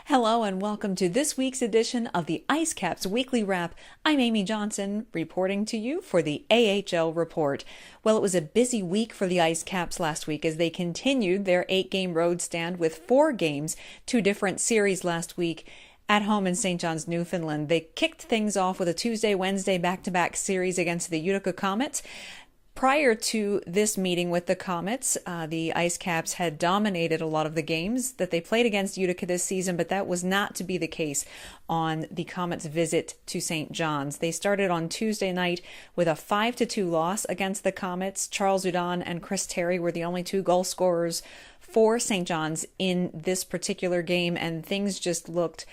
Hello and welcome to this week's edition of the IceCaps Weekly Wrap. I'm Amy Johnson, reporting to you for the AHL Report. Well, it was a busy week for the IceCaps last week as they continued their 8-game road stand with 4 games, 2 different series last week at home in St. John's, Newfoundland. They kicked things off with a Tuesday-Wednesday back-to-back series against the Utica Comets. Prior to this meeting with the Comets, the IceCaps had dominated a lot of the games that they played against Utica this season, but that was not to be the case on the Comets' visit to St. John's. They started on Tuesday night with a 5-2 loss against the Comets. Charles Lindgren and Chris Terry were the only 2 goal scorers for St. John's in this particular game, and things just looked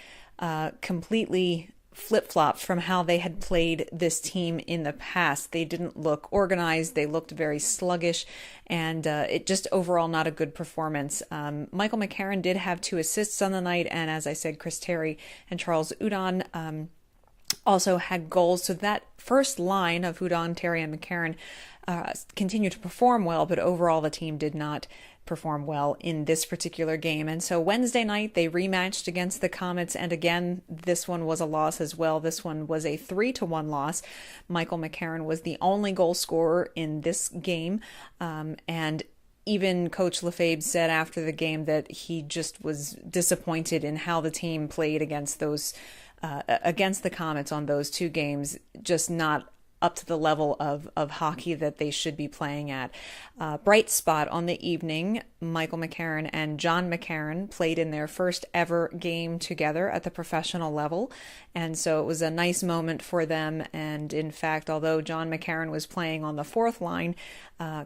completely flip-flop from how they had played this team in the past. They didn't look organized, they looked very sluggish, and it just overall not a good performance. Michael McCarron did have 2 assists on the night, and as I said, Chris Terry and Charles Lindgren also had goals. So that first line of Lindgren, Terry, and McCarron continued to perform well, but overall the team did not perform well in this particular game. And so Wednesday night they rematched against the Comets, and again this one was a loss as well. This one was a 3-1 loss. Michael McCarron was the only goal scorer in this game, and even Coach Lefebvre said after the game that he just was disappointed in how the team played against the Comets on those 2 games, just not up to the level of hockey that they should be playing at. Bright spot on the evening, Michael McCarron and John McCarron played in their first ever game together at the professional level, and so it was a nice moment for them. And in fact, although John McCarron was playing on the 4th line,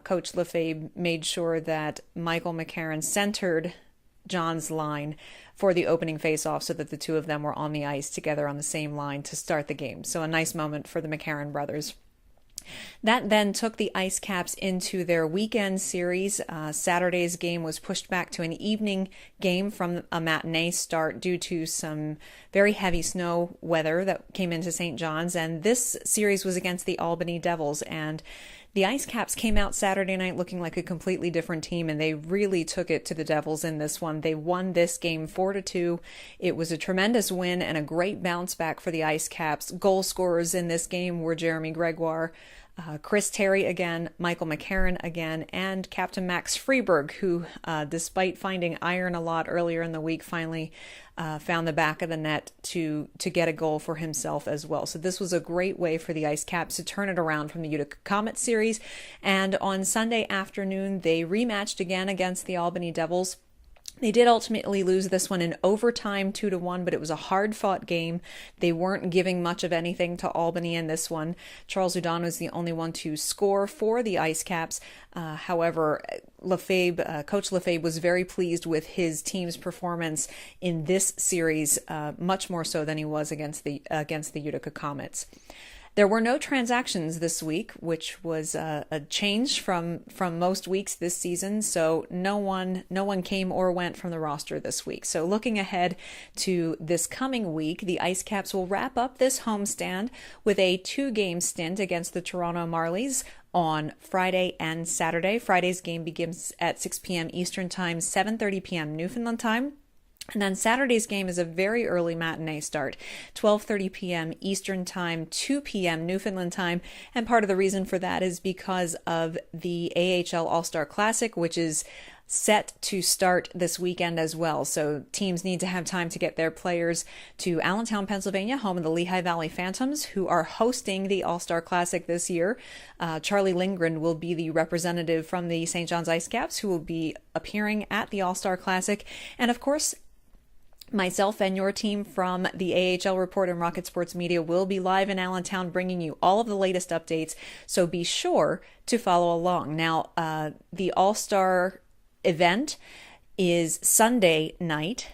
Coach Lefebvre made sure that Michael McCarron centered John's line for the opening face-off so that the 2 of them were on the ice together on the same line to start the game. So a nice moment for the McCarron brothers. That then took the IceCaps into their weekend series. Saturday's game was pushed back to an evening game from a matinee start due to some very heavy snow weather that came into St. John's, and this series was against the Albany Devils, and the IceCaps came out Saturday night looking like a completely different team, and they really took it to the Devils in this one. They won this game 4-2. It was a tremendous win and a great bounce back for the IceCaps. Goal scorers in this game were Jeremy Gregoire, Chris Terry again, Michael McCarron again, and Captain Max Freeberg, who, despite finding iron a lot earlier in the week, finally found the back of the net to get a goal for himself as well. So this was a great way for the IceCaps to turn it around from the Utica Comets series. And on Sunday afternoon, they rematched again against the Albany Devils. They did ultimately lose this one in overtime 2-1, but it was a hard-fought game. They weren't giving much of anything to Albany in this one. Charles Lindgren was the only one to score for the IceCaps. However, Coach Lefebvre was very pleased with his team's performance in this series, much more so than he was against the Utica Comets. There were no transactions this week, which was a change from most weeks this season. So no one came or went from the roster this week. So looking ahead to this coming week, the IceCaps will wrap up this homestand with a 2-game stint against the Toronto Marlies on Friday and Saturday. Friday's game begins at 6 p.m. Eastern Time, 7:30 p.m. Newfoundland Time. And then Saturday's game is a very early matinee start, 12:30 p.m. Eastern Time, 2 p.m. Newfoundland Time. And part of the reason for that is because of the AHL All-Star Classic, which is set to start this weekend as well. So teams need to have time to get their players to Allentown, Pennsylvania, home of the Lehigh Valley Phantoms, who are hosting the All-Star Classic this year. Charlie Lindgren will be the representative from the St. John's IceCaps who will be appearing at the All-Star Classic. And of course, myself and your team from the AHL Report and Rocket Sports Media will be live in Allentown bringing you all of the latest updates, so be sure to follow along. Now, the All-Star event is Sunday night.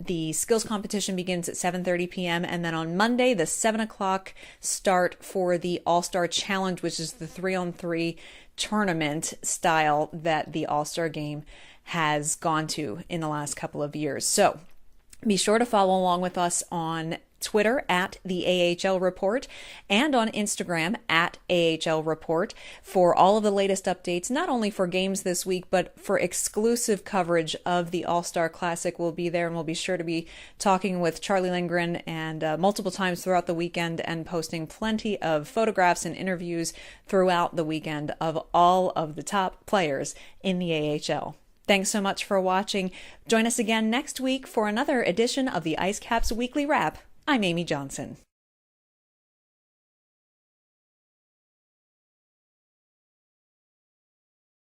The skills competition begins at 7:30 p.m. and then on Monday, the 7 o'clock start for the All-Star Challenge, which is the 3-on-3 tournament style that the All-Star game has gone to in the last couple of years. So be sure to follow along with us on Twitter at the AHL Report, and on Instagram at AHL Report for all of the latest updates, not only for games this week, but for exclusive coverage of the All-Star Classic. We'll be there, and we'll be sure to be talking with Charlie Lindgren and multiple times throughout the weekend and posting plenty of photographs and interviews throughout the weekend of all of the top players in the AHL. Thanks so much for watching. Join us again next week for another edition of the IceCaps Weekly Wrap. I'm Amy Johnson.